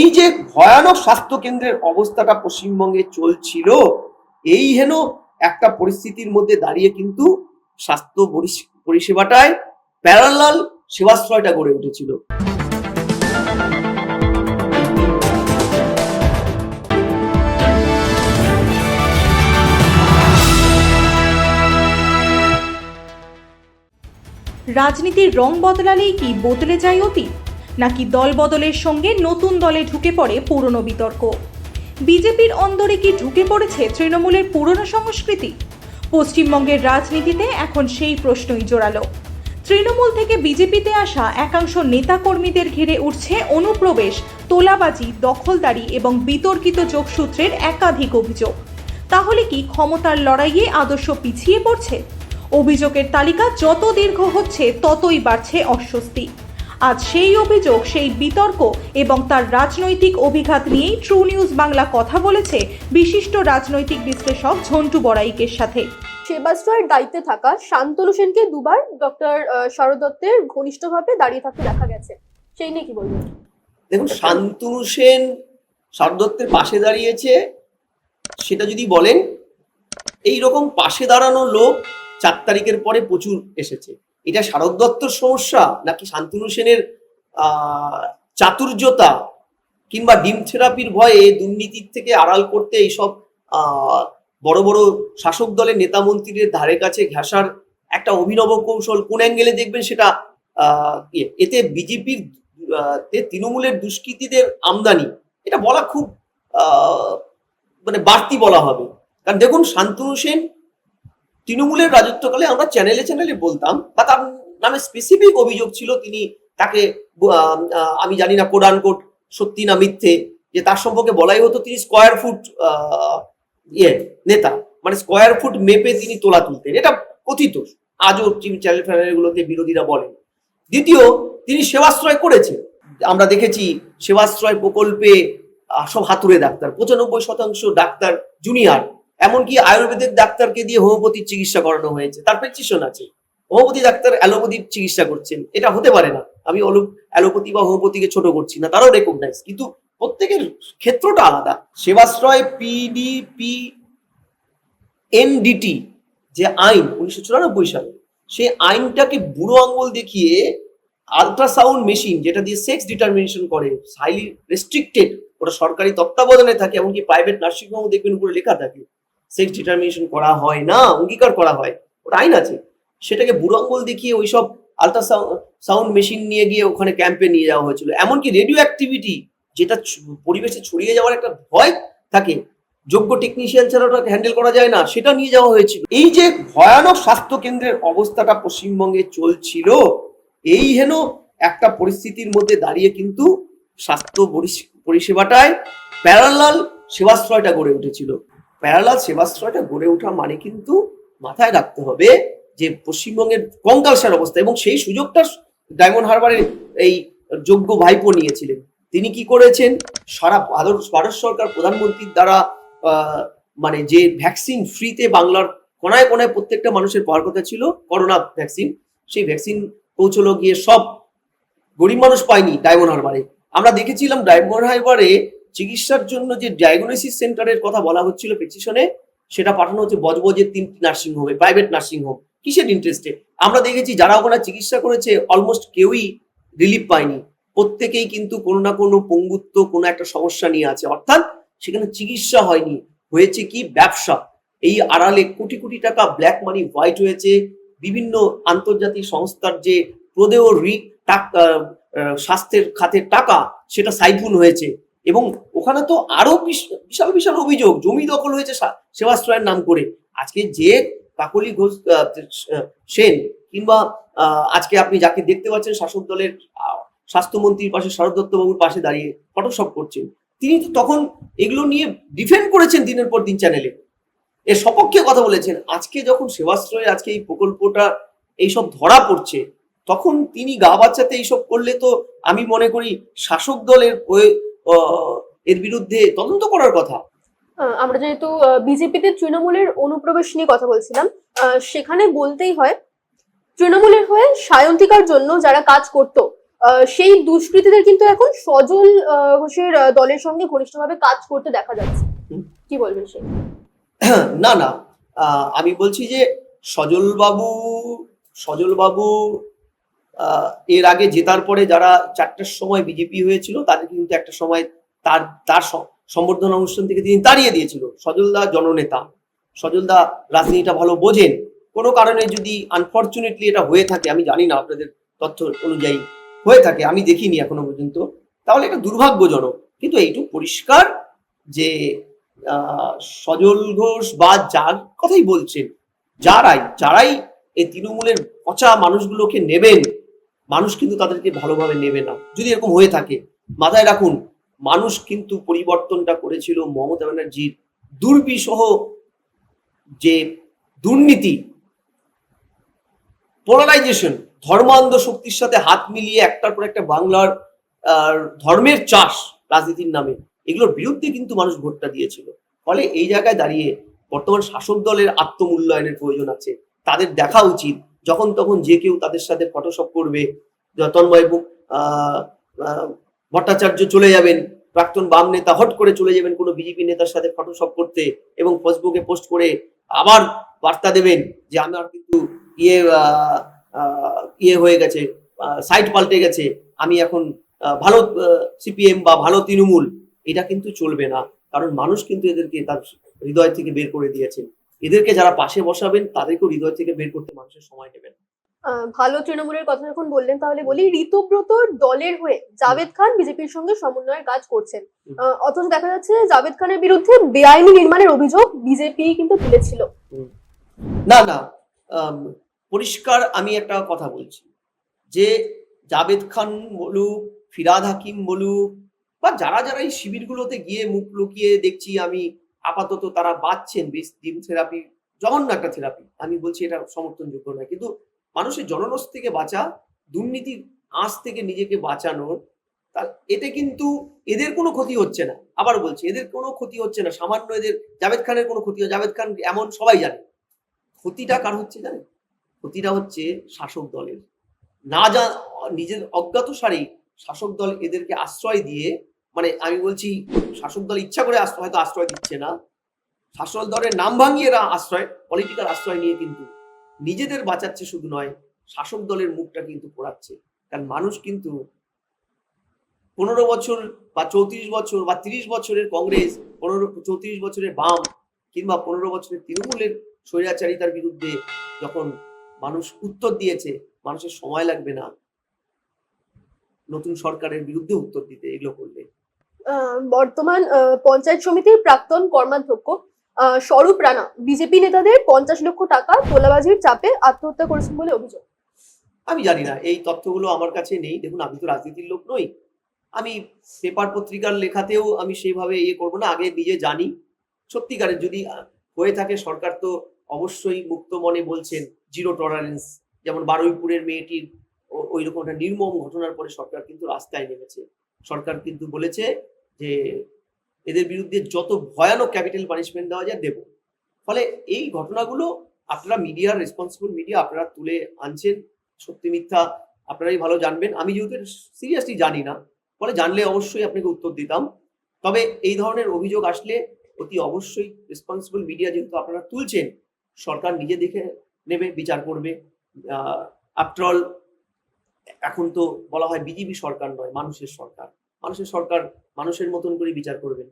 এই যে ভয়ানক স্বাস্থ্য কেন্দ্রের অবস্থাটা পশ্চিমবঙ্গে চলছিল, এই হেন একটা পরিস্থিতির মধ্যে দাঁড়িয়ে কিন্তু স্বাস্থ্য পরিষেবাটায় প্যারালাল সেবাশ্রয়টা গড়ে উঠেছিল। রাজনীতির রং বদলালেই কি বদলে যায় অতীত, নাকি দল বদলের সঙ্গে নতুন দলে ঢুকে পড়ে পুরনো বিতর্ক? বিজেপির অন্দরে কি ঢুকে পড়েছে তৃণমূলের পুরনো সংস্কৃতি? পশ্চিমবঙ্গের রাজনীতিতে এখন সেই প্রশ্নই জোরালো। তৃণমূল থেকে বিজেপিতে আসা একাংশ নেতাকর্মীদের ঘিরে উঠছে অনুপ্রবেশ, তোলাবাজি, দখলদারি এবং বিতর্কিত যোগসূত্রের একাধিক অভিযোগ। তাহলে কি ক্ষমতার লড়াইয়ে আদর্শ পিছিয়ে পড়ছে? অভিযোগের তালিকা যত দীর্ঘ হচ্ছে ততই বাড়ছে অস্বস্তি। আজ সেই অভিযোগ, সেই বিতর্ক এবং তার রাজনৈতিক অভিঘাত নিয়েই ট্রু নিউজ বাংলা কথা বলেছে বিশিষ্ট রাজনৈতিক বিশ্লেষক ঝন্টু বড়াইকের সাথে। সেবাশ্রয়ের দায়িত্বে থাকা শান্তনু সেনকে দুবার ডক্টর শরৎ দত্তের ঘনিষ্ঠভাবে দাঁড়িয়ে থাকতে দেখা গেছে, সেই নিয়ে কি বলবেন? দেখুন, শান্তনু সেন শরৎ দত্তের পাশে দাঁড়িয়েছে, সেটা যদি বলেন, এই রকম পাশে দাঁড়ানো লোক 4 তারিখের পরে প্রচুর এসেছে। এটা শরৎ দত্তর সমস্যা নাকি শান্তনু সেনের চাতুর্যতা কিংবা ডিম থেরাপির ভয়ে দুর্নীতির থেকে আড়াল করতে এইসব বড় বড় শাসক দলের নেতা মন্ত্রীদের ধারে কাছে ঘেঁষার একটা অভিনব কৌশল কোন অ্যাঙ্গেলে দেখবেন সেটা এতে বিজেপির তৃণমূলের দুষ্কৃতীদের আমদানি, এটা বলা খুব মানে বাড়তি বলা হবে। কারণ দেখুন, শান্তনু সেন তৃণমূলের রাজত্বকালে আমরা চ্যানেলে বলতাম, বা তার নামে স্পেসিফিক অভিযোগ ছিল, তাকে আমি জানি না কোড আনকোড সত্যি না মিথ্যে, যে তার সম্পর্কে বলাই হতো তিনি স্কোয়ার ফুট নেতা, মানে স্কোয়ার ফুট মেপে তিনি তোলা তুলতেন, এটা কথিত, আজও চ্যানেলগুলোতে বিরোধীরা বলেন। দ্বিতীয়, তিনি সেবাশ্রয় করেছেন, আমরা দেখেছি সেবাশ্রয় প্রকল্পে সব হাতুড়ে ডাক্তার, 95% ডাক্তার জুনিয়র, এমনকি আয়ুর্বেদের ডাক্তারকে দিয়ে হোমিওপ্যাথির চিকিৎসা করানো হয়েছে, তার প্রেসক্রিপশন আছে। হোমিওপ্যাথি ডাক্তার অ্যালোপ্যাথির চিকিৎসা করছেন, এটা হতে পারে না, আমি অ্যালোপ্যাথি বা হোমিওপ্যাথিকে ছোট করছি না, তারাও রেকগনাইজ, কিন্তু প্রত্যেকের ক্ষেত্রটা আলাদা। সেবাশ্রয় পিডিপি এনডিটি যে আইন 1994 সালে, সেই আইনটাকে বুড়ো আঙ্গুল দেখিয়ে আল্ট্রাসাউন্ড মেশিন যেটা দিয়ে সেক্স ডিটারমিনেশন করে, হাইলি রেস্ট্রিক্টেড, ওটা সরকারি তত্ত্বাবধানে থাকে, এমনকি প্রাইভেট নার্সিংহোম দেখবেন উপরে লেখা থাকে সেক্স ডিটারমিনেশন করা হয় না, অঙ্গীকার করা হয়, ওটা আইন আছে, সেটাকে বুড়ো আঙ্গুল দেখিয়ে ওইসব আল্ট্রাসাউন্ড মেশিন নিয়ে গিয়ে ওখানে ক্যাম্পে নিয়ে যাওয়া হয়েছিল। এমনকি রেডিও অ্যাক্টিভিটি যেটা পরিবেশে ছড়িয়ে যাওয়ার একটা ভয় থাকে, যোগ্য টেকনিশিয়ান ছাড়া ওটাকে হ্যান্ডেল করা যায় না, সেটা নিয়ে যাওয়া হয়েছিল। এই যে ভয়ানক স্বাস্থ্য কেন্দ্রের অবস্থাটা পশ্চিমবঙ্গে চলছিল, এই হেন একটা পরিস্থিতির মধ্যে দাঁড়িয়ে কিন্তু স্বাস্থ্য পরিষেবাটায় প্যারালাল সেবাশ্রয়টা গড়ে উঠেছিল। প্যারালাল সেবাশ্রয়টা গড়ে ওঠা মানে কিন্তু মাথায় রাখতে হবে যে পশ্চিমবঙ্গের কঙ্কালসার অবস্থা, এবং সেই সুযোগটা ডায়মন্ড হারবারের এই যোগ্য ভাইপো নিয়েছিলেন। তিনি কি করেছেন, সারা ভারত সরকার প্রধানমন্ত্রীর দ্বারা মানে যে ভ্যাকসিন ফ্রিতে বাংলার কোনায় কোনায় প্রত্যেকটা মানুষের পাওয়ার কথা ছিল, করোনা ভ্যাকসিন, সেই ভ্যাকসিন পৌঁছলো গিয়ে সব গরিব মানুষ পায়নি। ডায়মন্ড হারবারে আমরা দেখেছিলাম, ডায়মন্ড হারবারে চিকিৎসার জন্য যে ডায়াগনোসিস সেন্টারের কথা বলা হচ্ছিল পেটিশনে, সেটা পাঠানো হচ্ছে বজবজের 3টি নার্সিংহোমে, প্রাইভেট নার্সিংহোম। কিসের ইন্টারেস্টে? আমরা দেখেছি যারা ওখানে চিকিৎসা করেছে অলমোস্ট কেউই রিলিফ পায়নি, প্রত্যেকেই কিন্তু কোনো না কোনো পঙ্গুত্ব, কোনো একটা সমস্যা নিয়ে আছে, অর্থাৎ সেখানে চিকিৎসা হয়নি, হয়েছে কি ব্যবসা। এই আড়ালে কোটি কোটি টাকা ব্ল্যাক মানি হোয়াইট হয়েছে, বিভিন্ন আন্তর্জাতিক সংস্থার যে প্রদেয় স্বাস্থ্যের খাতের টাকা সেটা সাইফুন হয়েছে, এবং ওখানে তো আরো বিশাল বিশাল অভিযোগ, জমি দখল হয়েছে সেবাশ্রয়ের নাম করে। আজকে যে কাকলি ঘোষ সেন, কিংবা আজকে আপনি যাকে দেখতে পাচ্ছেন শাসক দলের স্বাস্থ্যমন্ত্রীর পাশে শরৎ দত্ত বাবুর পাশে দাঁড়িয়ে ফটোশপ করছেন, তিনি তো তখন এগুলো নিয়ে ডিফেন্ড করেছেন দিনের পর দিন চ্যানেলে, এর সপক্ষে কথা বলেছেন। আজকে যখন সেবাশ্রয়ে আজকে এই প্রকল্পটা এইসব ধরা পড়ছে, তখন তিনি গা বাচ্চাতে এইসব করলে তো আমি মনে করি শাসক দলের এর বিরুদ্ধে তদন্ত করার কথা। আমরা যেহেতু বিজেপিতে তৃণমূলের অনুপ্রবেশ নিয়ে কথা বলছিলাম, সেখানে বলতেই হয় তৃণমূলের হয়ে সায়ন্তিকার জন্য যারা কাজ করতো, সেই দুষ্কৃতীদের কিন্তু এখন সজল ঘোষের দলের সঙ্গে ঘনিষ্ঠভাবে কাজ করতে দেখা যাচ্ছে। হুম। কি বলবেন সেই? না না, আমি বলছি যে সজল বাবু এর আগে জেতার পরে যারা 4টার সময় বিজেপি হয়েছিল তাদের কিন্তু একটা সময় তার সম্বর্ধনা অনুষ্ঠান থেকে তিনি তাড়িয়ে দিয়েছিল। সজলদা জননেতা, সজলদা রাজনীতিটা ভালো বোঝেন। কোনো কারণে যদি আনফরচুনেটলি এটা হয়ে থাকে, আমি জানি না আপনাদের তথ্য অনুযায়ী হয়ে থাকে, আমি দেখিনি এখনো পর্যন্ত, তাহলে এটা দুর্ভাগ্যজনক। কিন্তু এইটুকু পরিষ্কার যে সজল ঘোষ বা যার কথাই বলছেন, যারাই এই তৃণমূলের পচা মানুষগুলোকে নেবেন, মানুষ কিন্তু তাদেরকে ভালোভাবে নেবে না যদি এরকম হয়ে থাকে। মাথায় রাখুন, মানুষ কিন্তু পরিবর্তনটা করেছিল মমতা ব্যানার্জির দুর্বিষহ যে দুর্নীতি, পোলারাইজেশন, ধর্মান্ধ শক্তির সাথে হাত মিলিয়ে একটার পর একটা বাংলার ধর্মের চাষ রাজনীতির নামে, এগুলোর বিরুদ্ধে কিন্তু মানুষ ভোটটা দিয়েছিল। ফলে এই জায়গায় দাঁড়িয়ে বর্তমান শাসক দলের আত্মমূল্যায়নের প্রয়োজন আছে। তাদের দেখা উচিত যখন তখন যে কেউ তাদের সাথে ফটোশপ করবে, তন্ময় ভট্টাচার্য চলে যাবেন, প্রাক্তন বাম নেতা হট করে চলে যাবেন কোনো বিজেপি নেতার সাথে ফটোশপ করতে এবং ফেসবুকে পোস্ট করে আবার বার্তা দেবেন যে আমার কিন্তু ইয়ে হয়ে গেছে, সাইড পাল্টে গেছে, আমি এখন ভালো সিপিএম বা ভালো তৃণমূল। এটা কিন্তু চলবে না, কারণ মানুষ কিন্তু এদেরকে তার হৃদয় থেকে বের করে দিয়েছেন। এদেরকে যারা পাশে বসাবেন তাদেরকেও হৃদয় থেকে বের করতে মানুষের সময় নেবেন। ভালো তৃণমূলের কথা যখন বললেন, তাহলে বলি ঋতব্রত দলের হয়ে জাভেদ খান বিজেপির সঙ্গে সমন্বয়ের কাজ করছেন, অথচ দেখা যাচ্ছে জাভেদ খানের বিরুদ্ধে বেআইনি নির্মাণের অভিযোগ বিজেপি কিন্তু তুলেছিল। না না, পরিষ্কার আমি একটা কথা বলছি যে জাভেদ খান বলুক, ফিরহাদ হাকিম বলুক, বা যারা এই শিবিরগুলোতে গিয়ে মুখ লুকিয়ে দেখছি আমি আপাতত তারা বাঁচছেন, ডিম থেরাপি, জঘন্য একটা থেরাপি, আমি বলছি এটা সমর্থনযোগ্য নয়। কিন্তু মানুষের জনরস থেকে বাঁচা, দুর্নীতির আঁচ থেকে নিজেকে বাঁচানোর, এতে কিন্তু এদের কোনো ক্ষতি হচ্ছে না। আবার বলছি, এদের কোনো ক্ষতি হচ্ছে না, সামান্য এদের জাভেদ খানের কোনো ক্ষতি, জাভেদ খান এমন সবাই জানে। ক্ষতিটা কার হচ্ছে জানেন? ক্ষতিটা হচ্ছে শাসক দলের। নিজের অজ্ঞাত সারেই শাসক দল এদেরকে আশ্রয় দিয়ে, মানে আমি বলছি শাসক দল ইচ্ছা করে হয়তো আশ্রয় দিচ্ছে না, শাসক দলের নাম ভাঙিয়ে এরা পলিটিক্যাল আশ্রয় নিয়ে কিন্তু নিজেদের বাঁচাচ্ছে, শুধু নয় শাসক দলের মুখটা কিন্তু পোড়াচ্ছে। কারণ মানুষ কিন্তু 15 বছর বা 34 বছর বা 30 বছরের কংগ্রেস, 34 বছরের বাম, কিংবা 15 বছরের তৃণমূলের স্বৈরাচারিতার বিরুদ্ধে যখন মানুষ উত্তর দিয়েছে, মানুষের সময় লাগবে না নতুন সরকারের বিরুদ্ধে উত্তর দিতে এগুলো করলে। বর্তমান পঞ্চায়েত সমিতির প্রাক্তন কর্মাধ্যক্ষ স্বরূপ রানা বিজেপি নেতাদের 50 লক্ষ টাকা তোলাবাজির চাপে আত্মহত্যা করেছেন বলে অভিযোগ। আমি জানি না, এই তথ্যগুলো আমার কাছে নেই। দেখুন, আমি তো রাজনীতির লোক নই, আমি পেপার পত্রিকার লেখাতেও আমি সেইভাবে করবো না। আগে নিজে জানি সত্যিকারের যদি হয়ে থাকে, সরকার তো অবশ্যই মুক্ত মনে বলছেন জিরো টলারেন্স। যেমন বারুইপুরের মেয়েটির ওই রকম একটা নির্মম ঘটনার পরে সরকার কিন্তু রাস্তায় নেমেছে। সরকার কিন্তু বলেছে যে এদের বিরুদ্ধে যত ভয়ানক ক্যাপিটাল পানিশমেন্ট দেওয়া যায় দেব। ফলে এই ঘটনাগুলো আপনারা মিডিয়ার, রেসপন্সিবল মিডিয়া, আপনারা তুলে আনছেন। সত্যি মিথ্যা আপনারাই ভালো জানবেন। আমি যেহেতু সিরিয়াসলি জানি না, ফলে জানলে অবশ্যই আপনাকে উত্তর দিতাম। তবে এই ধরনের অভিযোগ আসলে অতি অবশ্যই রেসপন্সিবল মিডিয়া যেহেতু আপনারা তুলছেন, সরকার নিজে দেখে নেবে, বিচার করবে। আফটার অল এখন তো বলা হয় বিজেপি সরকার নয়, মানুষের সরকার। মানুষের সরকার মানুষের মতন করে বিচার করবেন।